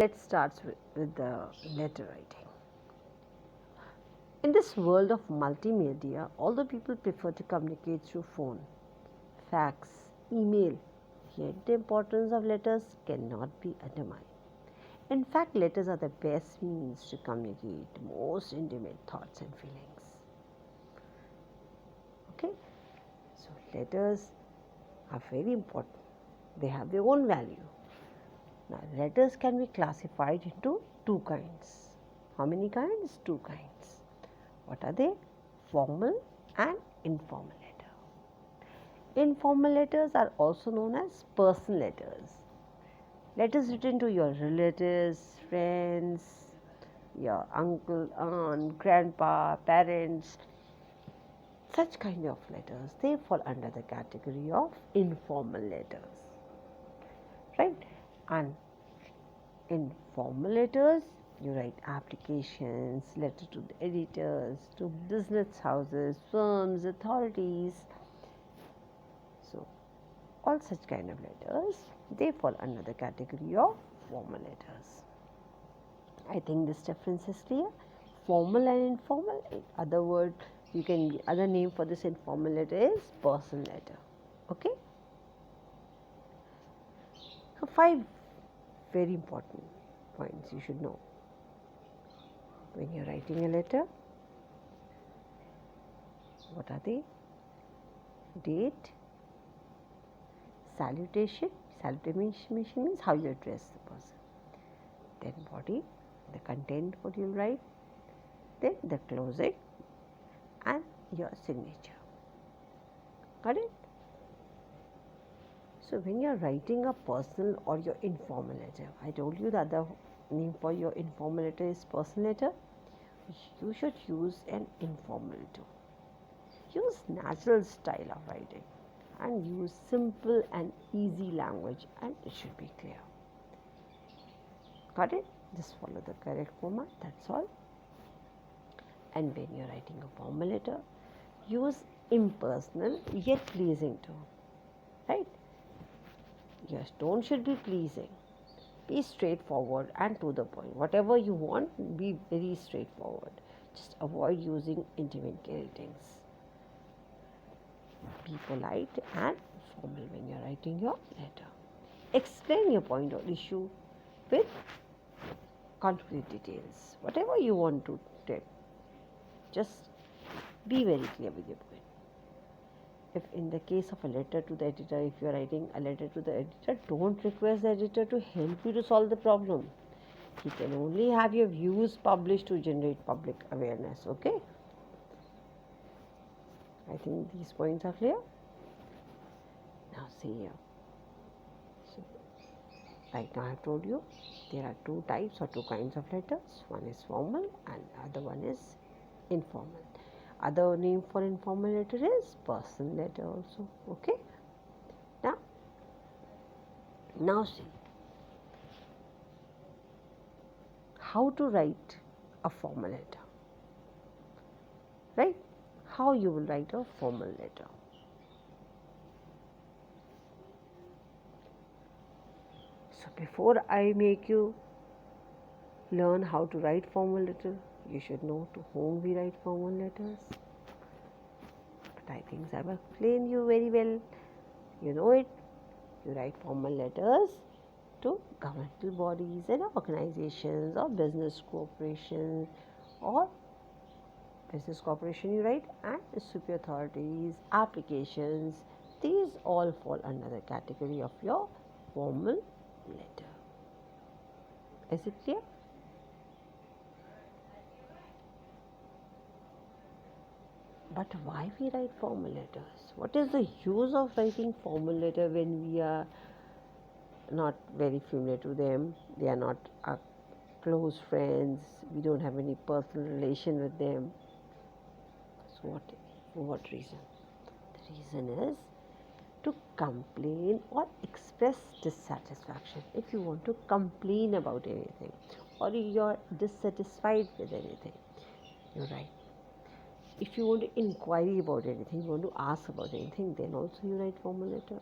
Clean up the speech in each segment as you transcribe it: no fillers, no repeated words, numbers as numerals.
let's start with the letter writing. In this world of multimedia, although people prefer to communicate through phone, fax, email, yet the importance of letters cannot be undermined. In fact, letters are the best means to communicate most intimate thoughts and feelings. Okay, so letters are very important. They have their own value. Now, letters can be classified into two kinds. How many kinds? Two kinds. What are they? Formal and informal letter. Informal letters are also known as personal letters. Letters written to your relatives, friends, your uncle, aunt, grandpa, parents. Such kind of letters, they fall under the category of informal letters. Right? And in formal letters, you write applications, letter to the editors, to business houses, firms, authorities. So, all such kind of letters, they fall under the category of formal letters. I think this difference is clear. Formal and informal, in other words, you can, other name for this informal letter is personal letter. Okay. So 5 very important points you should know when you're writing a letter. What are they? Date, salutation. Salutation means how you address the person. Then body, the content what you write. Then the closing and your signature. Got it? So when you are writing a personal or your informal letter, I told you the other name for your informal letter is personal letter. You should use an informal too. Use natural style of writing and use simple and easy language, and it should be clear. Got it? Just follow the correct format, that's all. And when you are writing a formal letter, use impersonal yet pleasing tone. Right? Your tone should be pleasing. Be straightforward and to the point. Whatever you want, be very straightforward. Just avoid using intimate greetings. Be polite and formal when you are writing your letter. Explain your point or issue with concrete details. Whatever you want to tell, just be very clear with your point. If in the case of a letter to the editor, if you are writing a letter to the editor, don't request the editor to help you to solve the problem. He can only have your views published to generate public awareness. Okay? I think these points are clear. Now see here. So, right now I have told you there are two types or two kinds of letters. One is formal and the other one is informal. Other name for informal letter is personal letter also. Okay. Now see how to write a formal letter. Right? How you will write a formal letter. So before I make you learn how to write formal letter, you should know to whom we write formal letters. But I think I have explained you very well. You know it. You write formal letters to governmental bodies and organizations or business corporations, or business corporation you write, and superior authorities, applications. These all fall under the category of your formal letter. Is it clear? But why we write formal letters? What is the use of writing formal letter when we are not very familiar to them? They are not our close friends. We don't have any personal relation with them. So for what reason? The reason is to complain or express dissatisfaction. If you want to complain about anything or you are dissatisfied with anything, you write. If you want to inquire about anything, you want to ask about anything, then also you write formal letter.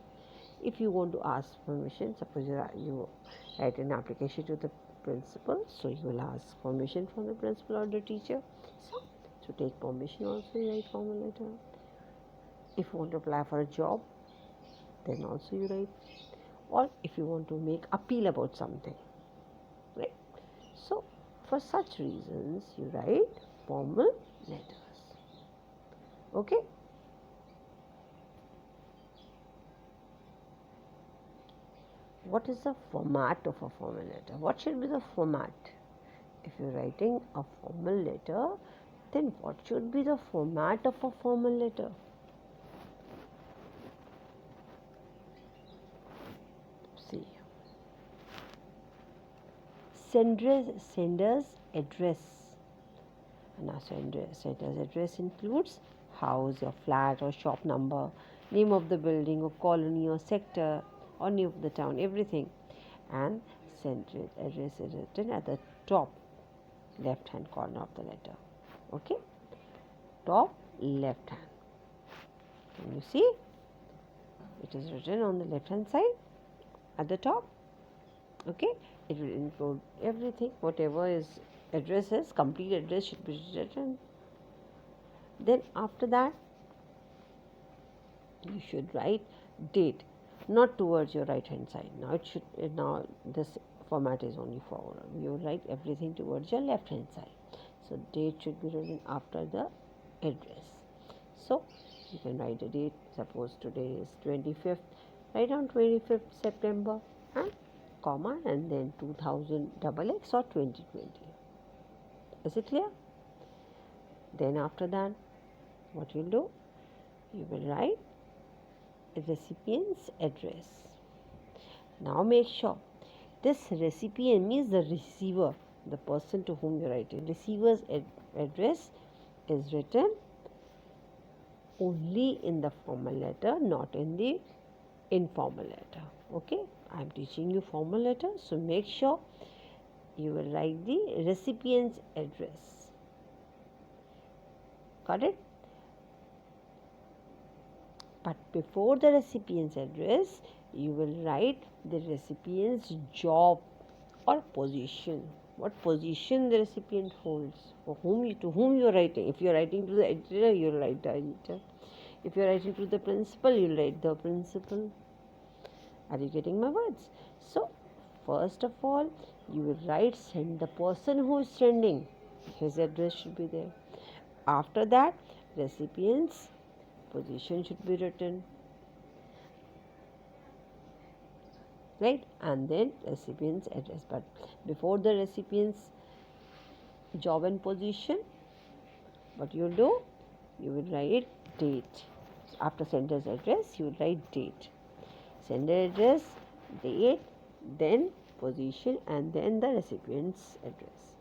If you want to ask permission, suppose you write an application to the principal, so you will ask permission from the principal or the teacher. So to take permission also you write formal letter. If you want to apply for a job, then also you write. Or if you want to make appeal about something, right? So for such reasons you write formal letters. Okay? What is the format of a formal letter? What should be the format? If you're writing a formal letter, then what should be the format of a formal letter? See, sender's address. Now, sender's address includes house or flat or shop number, name of the building or colony or sector or name of the town, everything. And sender's address is written at the top left hand corner of the letter. Okay? Top left hand. Can you see? It is written on the left hand side at the top. Okay? It will include everything, whatever is addresses, complete address should be written. Then after that, you should write date, not towards your right hand side. Now this format is only forward. You write everything towards your left hand side. So date should be written after the address. So you can write a date. Suppose today is 25th. Write on 25th September and comma and then 2000 XX or 2020. Is it clear? Then after that, what you'll do? You will write the recipient's address. Now make sure this recipient means the receiver, the person to whom you are writing. Receiver's address is written only in the formal letter, not in the informal letter. Okay, I am teaching you formal letter, so make sure you will write the recipient's address. Got it? But before the recipient's address, you will write the recipient's job or position. What position the recipient holds, to whom you are writing. If you are writing to the editor, you will write the editor. If you are writing to the principal, you will write the principal. Are you getting my words? So, first of all, you will write the person who is sending. His address should be there. After that, recipient's position should be written. Right? And then recipient's address. But before the recipient's job and position, what you will do? You will write date. After sender's address, you will write date. Sender address, date, then position, and then the recipient's address.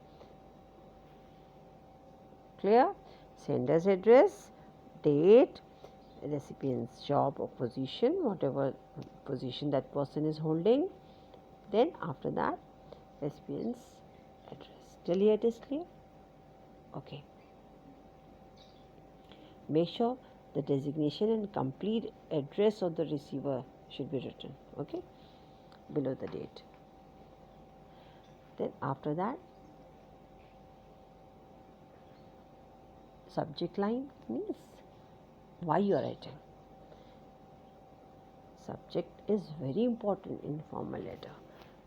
Clear? Sender's address, date, recipient's job or position, whatever position that person is holding. Then after that, recipient's address. Till here it is clear? Okay. Make sure the designation and complete address of the receiver should be written, okay, below the date. Then after that, subject line means why you are writing. Subject is very important in formal letter.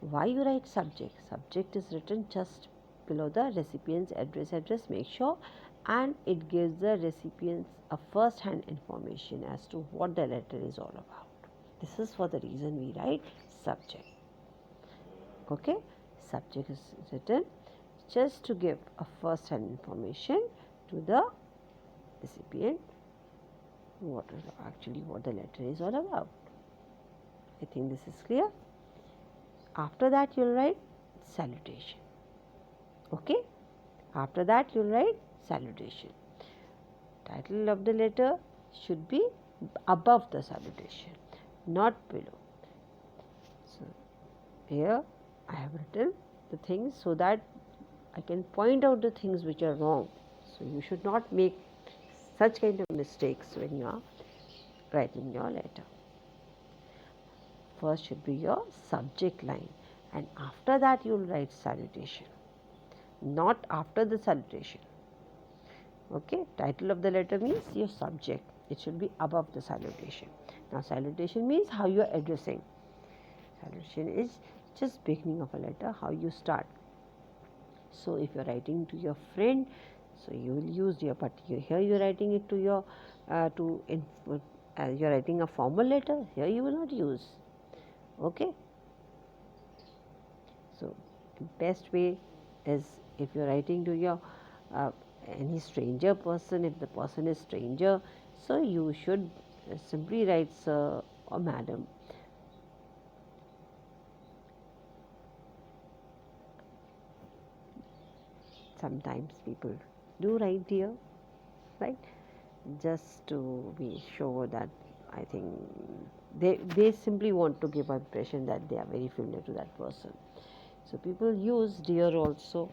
Why you write subject? Subject is written just below the recipient's address. Make sure, and it gives the recipients a first-hand information as to what the letter is all about. This is for the reason we write subject. Okay, subject is written just to give a first-hand information to the recipient what the letter is all about. I think this is clear. After that, you'll write salutation. Okay, after that you'll write salutation. Title of the letter should be above the salutation, not below. So here I have written the things so that I can point out the things which are wrong. So you should not make such kind of mistakes when you are writing your letter. First should be your subject line. and after that you will write salutation, not after the salutation. Okay, title of the letter means your subject, it should be above the salutation. Now salutation means how you are addressing. Salutation is just beginning of a letter, how you start. So if you are writing to your friend, so you will use your, but here you are writing it to your you are writing a formal letter, here you will not use. Okay, so the best way is if you are writing to your any stranger person, if the person is stranger, so you should simply write sir or madam. Sometimes people do write dear, right, just to be sure that I think they simply want to give an impression that they are very familiar to that person. So people use dear also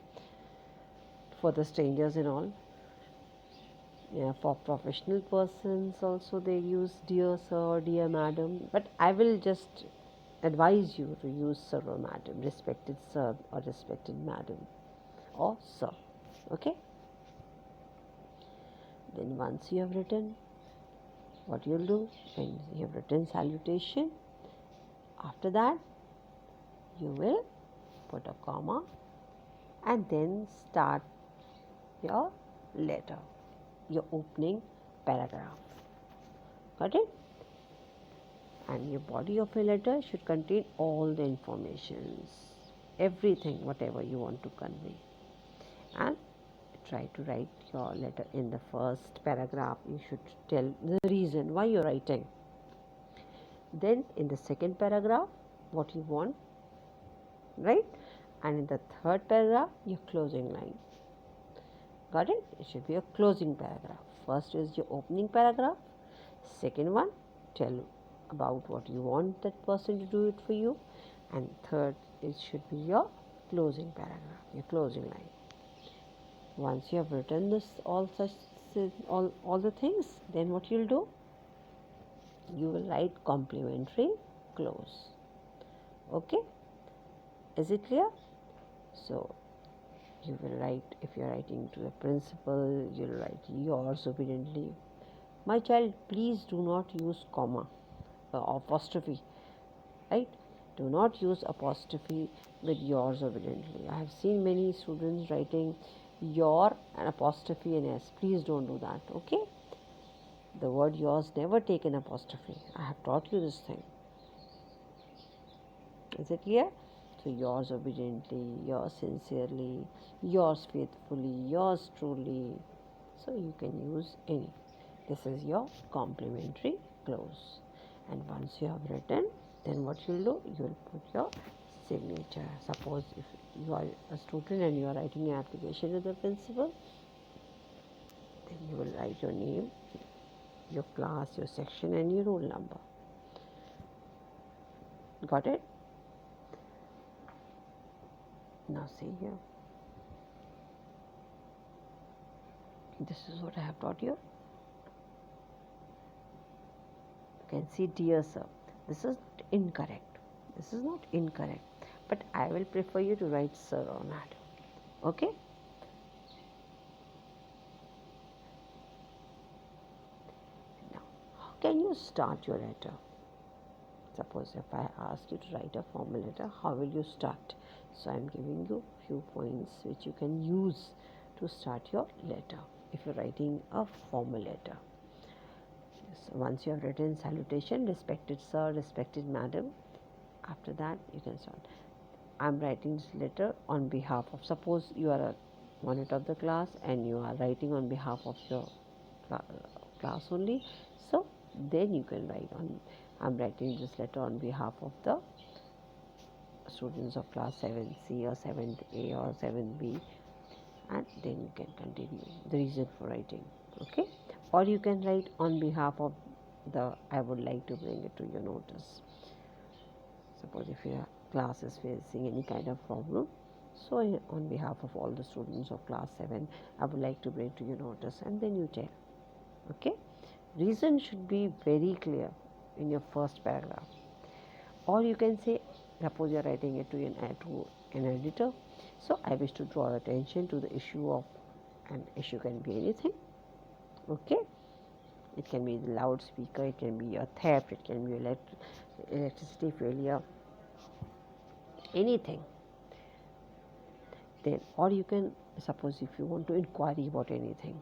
for the strangers and all. Yeah, for professional persons also they use dear sir, dear madam, but I will just advise you to use sir or madam, respected sir or respected madam or sir. Okay, then once you have written, what you'll do, when you have written salutation, after that you will put a comma and then start your letter, your opening paragraph. Got it? And your body of a letter should contain all the informations, everything, whatever you want to convey. And try to write your letter in the first paragraph. You should tell the reason why you're writing. Then in the second paragraph, what you want, right? And in the third paragraph, your closing line. Got it? It should be a closing paragraph. First is your opening paragraph. Second one, tell about what you want that person to do it for you. And third, it should be your closing paragraph, your closing line. Once you have written this, all the things, then what you'll do? You will write complimentary close. Okay? Is it clear? So you will write, if you are writing to the principal, you will write yours obediently. My child, please do not use comma or apostrophe, right? Do not use apostrophe with yours obediently. I have seen many students writing your and apostrophe and s. Please don't do that, okay? The word yours never take an apostrophe. I have taught you this thing. Is it clear? So yours obediently, yours sincerely, yours faithfully, yours truly. So you can use any. This is your complimentary close. And once you have written, then what you'll do, you will put your signature. Suppose if you are a student and you are writing an application to the principal, then you will write your name, your class, your section and your roll number. Got it? Now see here. This is what I have taught you. You can see dear sir. This is incorrect. This is not incorrect. But I will prefer you to write sir or madam. Okay? Now, how can you start your letter? Suppose if I ask you to write a formal letter, how will you start? So I am giving you few points which you can use to start your letter if you are writing a formal letter. So once you have written salutation, respected sir, respected madam, after that you can start. I am writing this letter on behalf of, suppose you are a monitor of the class and you are writing on behalf of your class only. So then you can write on, I am writing this letter on behalf of the students of class 7C or 7A or 7B, and then you can continue the reason for writing. Okay? Or you can write on behalf of the, I would like to bring it to your notice. Suppose if your class is facing any kind of problem, so on behalf of all the students of class 7, I would like to bring to your notice, and then you tell. Okay? Reason should be very clear in your first paragraph. Or you can say, suppose you are writing it to an editor. So I wish to draw attention to the issue of, an issue can be anything. Okay, it can be the loudspeaker, it can be a theft, it can be electricity failure, anything. Then, or you can suppose if you want to inquiry about anything,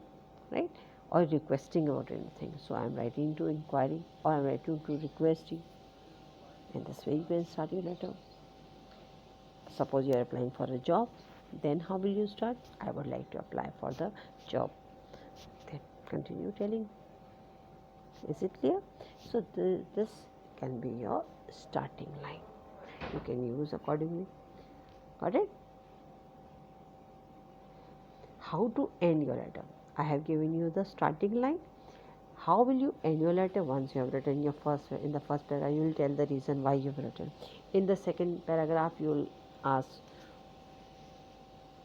right, or requesting about anything. So I am writing to inquiry, or I am writing to request you. In this way you can start your letter. Suppose you are applying for a job, then how will you start? I would like to apply for the job. Then continue telling. Is it clear? So this can be your starting line. You can use accordingly. Got it? How to end your letter? I have given you the starting line. How will you end your letter? Once you have written in the first paragraph, you will tell the reason why you have written. In the second paragraph, you will ask,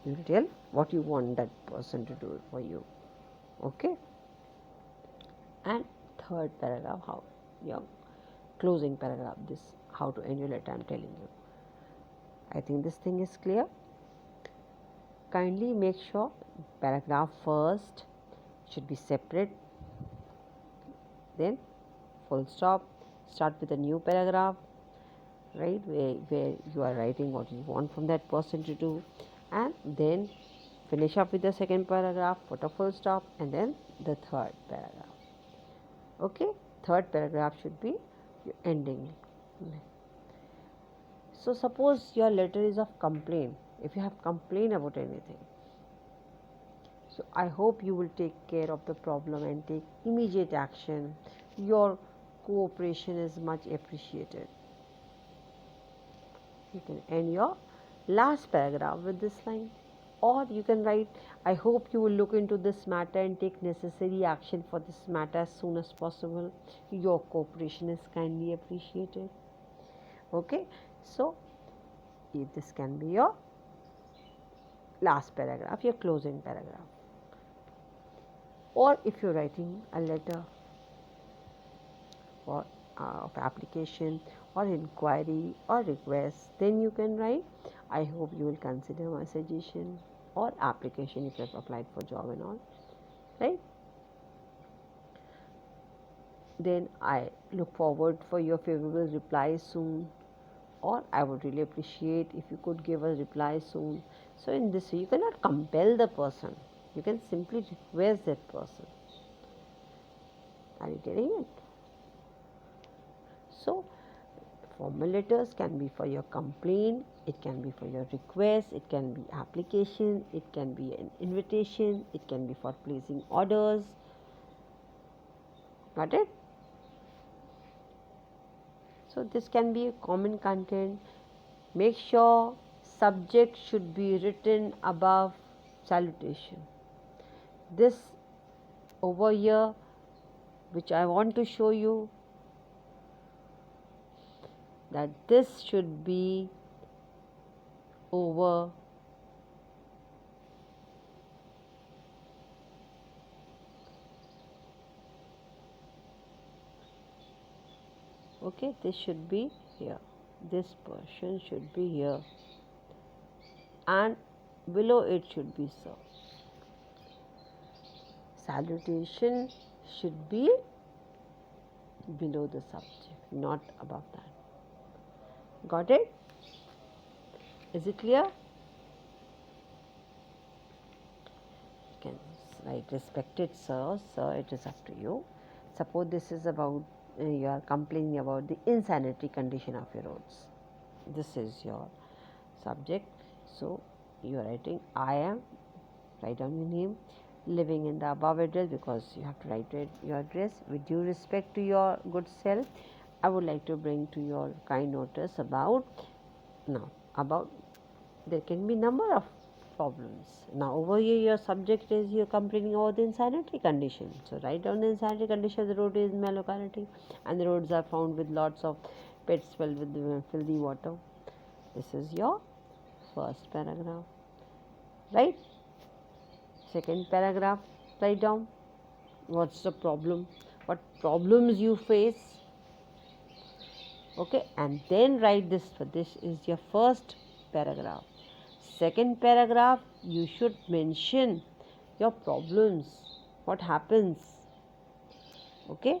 you will tell what you want that person to do for you. Okay? And third paragraph, how your closing paragraph, this how to end your letter, I am telling you. I think this thing is clear. Kindly make sure paragraph first should be separate, then full stop, start with a new paragraph, right, where you are writing what you want from that person to do, and then finish up with the second paragraph, put a full stop, and then the third paragraph. Okay, third paragraph should be your ending. So suppose your letter is of complaint, if you have complained about anything, so I hope you will take care of the problem and take immediate action. Your cooperation is much appreciated. You can end your last paragraph with this line, or you can write, I hope you will look into this matter and take necessary action for this matter as soon as possible. Your cooperation is kindly appreciated. Okay, so this can be your last paragraph, your closing paragraph. Or if you are writing a letter for of application or inquiry or request, then you can write, I hope you will consider my suggestion, or application if you have applied for job and all, right? Then I look forward for your favorable reply soon, or I would really appreciate if you could give a reply soon. So in this way you cannot compel the person, you can simply request that person. Are you getting it? So formal letters can be for your complaint, it can be for your request, it can be application, it can be an invitation, it can be for placing orders. Got it? So this can be a common content. Make sure subject should be written above salutation. This over here, which I want to show you, that this should be over okay, this should be here, this portion should be here, and below it should be so. Salutation should be below the subject, not above that. Got it? Is it clear? You can write respected sir, sir, it is up to you. Suppose this is about you are complaining about the insanitary condition of your roads. This is your subject. So you are writing, I am, write down your name, living in the above address, because you have to write your address. With due respect to your good self, I would like to bring to your kind notice about, there can be number of problems. Now over here your subject is, you are complaining about the insanitary condition. So write down the insanitary condition of the road is in my locality, and the roads are found with lots of pits filled with filthy water. This is your first paragraph. Right? Second paragraph, write down what's the problem, what problems you face. Okay, and then write this. This is your first paragraph. Second paragraph, you should mention your problems, what happens. Okay,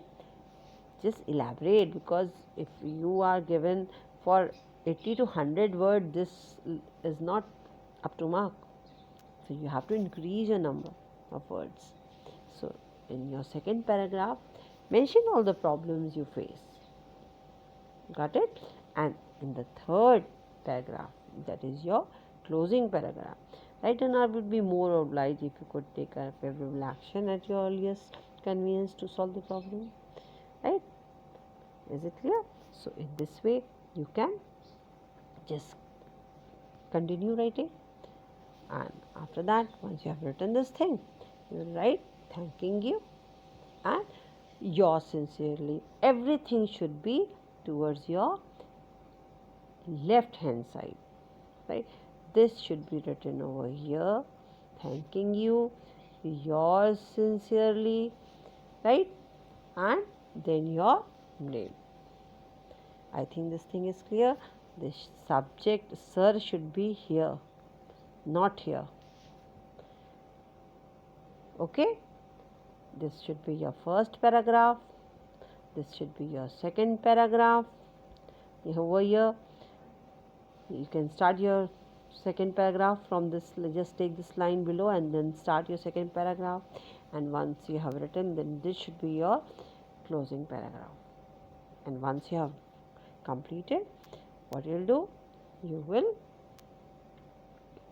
just elaborate, because if you are given for 80 to 100 words, this is not up to mark. So you have to increase your number of words. So in your second paragraph, mention all the problems you face. Got it? And in the third paragraph, that is your closing paragraph, right? And I would be more obliged if you could take a favorable action at your earliest convenience to solve the problem. Right? Is it clear? So in this way, you can just continue writing, and after that, once you have written this thing, you will write thanking you and yours sincerely. Everything should be towards your left hand side, right? This should be written over here, thanking you, yours sincerely, right? And then your name. I think this thing is clear. The subject sir should be here, not here. Okay, this should be your first paragraph, this should be your second paragraph. Over here you can start your second paragraph from this. Just take this line below and then start your second paragraph, and once you have written, then this should be your closing paragraph. And once you have completed, what you will do, you will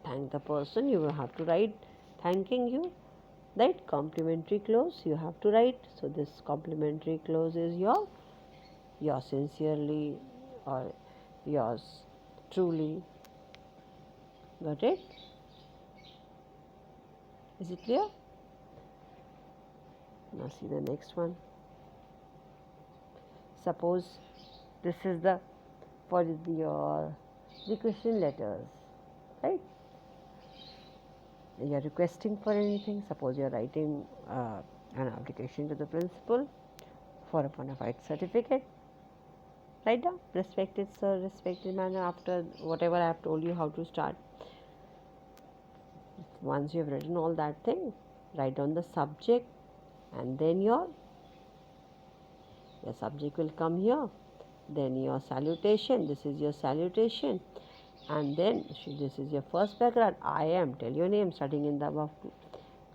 thank the person. You will have to write thanking you, right? Complimentary close you have to write. So this complimentary close is yours sincerely or yours truly. Got it? Is it clear? Now see the next one. Suppose this is the for your requisition letters, right? You are requesting for anything. Suppose you are writing an application to the principal for a bona fide certificate. Write down, respected sir, respected manner, after whatever I have told you how to start. Once you have written all that thing, write down the subject, and then your subject will come here. Then your salutation, this is your salutation, and then this is your first paragraph. I am, tell your name starting in the above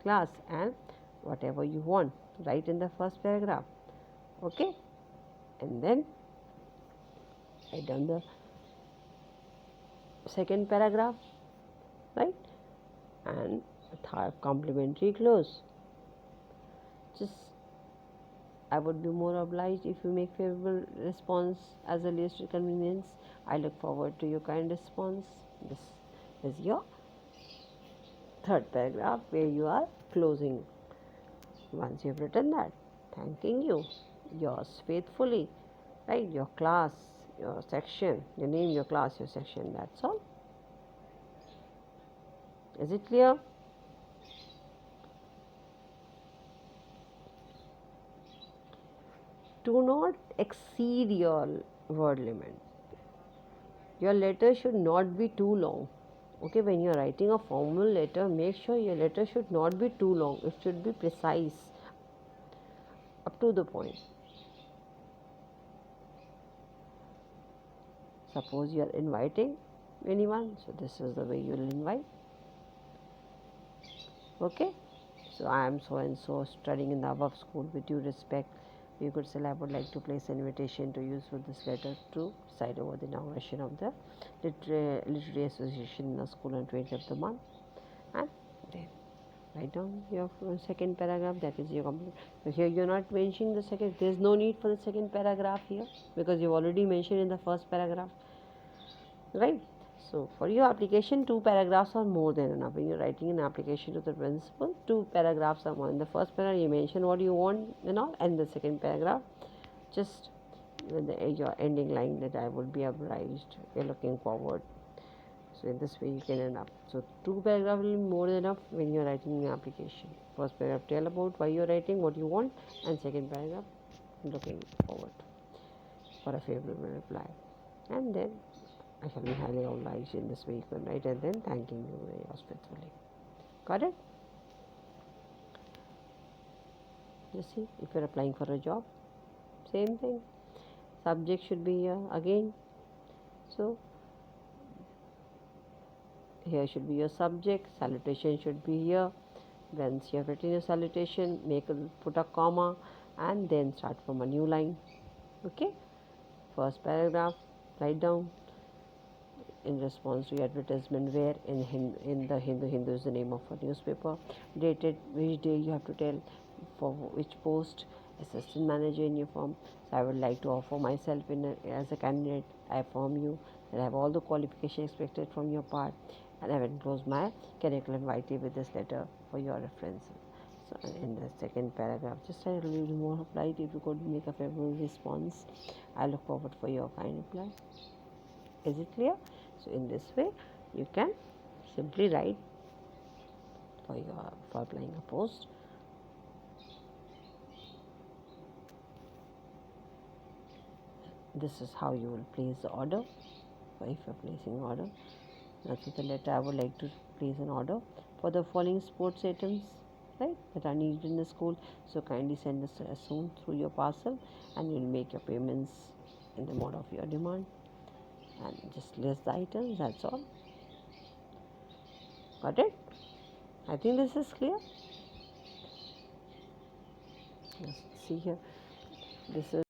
class, and whatever you want, write in the first paragraph. Okay, and then write down the second paragraph, right? And complimentary close. Just I would be more obliged if you make favorable response as earliest convenience. I look forward to your kind response. This is your third paragraph where you are closing. Once you have written that, thanking you, yours faithfully, right? Your class, your section, your name, your class, your section, that's all. Is it clear? Do not exceed your word limit. Your letter should not be too long. Okay, when you are writing a formal letter, make sure your letter should not be too long. It should be precise, up to the point. Suppose you are inviting anyone, so this is the way you will invite. Okay, so I am so and so studying in the above school. With due respect, you could say I would like to place an invitation to use for this letter to preside over the inauguration of the literary association in the school on 20th of the month. And then write down your second paragraph, that is your complete. So here you are not mentioning the second. There is no need for the second paragraph here, because you have already mentioned in the first paragraph, right? So for your application, 2 paragraphs are more than enough. When you are writing an application to the principal, 2 paragraphs are more. In the first paragraph, you mention what you want and all, and the second paragraph, just your ending line that I would be obliged, you're looking forward. So in this way you can end up. So 2 paragraphs will be more than enough when you are writing an application. First paragraph, tell about why you are writing, what you want, and second paragraph, looking forward. for a favorable reply. And then I shall be highly obliged in this way you can write, and then thanking you very hospitably. Got it? You see, if you're applying for a job, same thing. Subject should be here again. So here should be your subject, salutation should be here. Once you have written your salutation, put a comma and then start from a new line. Okay, first paragraph, write down in response to your advertisement, where in the Hindu is the name of a newspaper, dated, which day you have to tell, for which post, assistant manager in your firm. So I would like to offer myself as a candidate. I inform you that I have all the qualifications expected from your part, and I have enclosed my curriculum vitae with this letter for your reference. So in the second paragraph, just a little more light. If you could make a favorable response, I look forward for your kind reply. Is it clear? So in this way, you can simply write for applying a post. This is how you will place the order. If you are placing order, that's the letter. I would like to place an order for the following sports items, right, that are needed in the school. So kindly send us as soon through your parcel, and you'll make your payments in the mode of your demand. And just list the items. That's all. Got it? I think this is clear. Let's see here. This is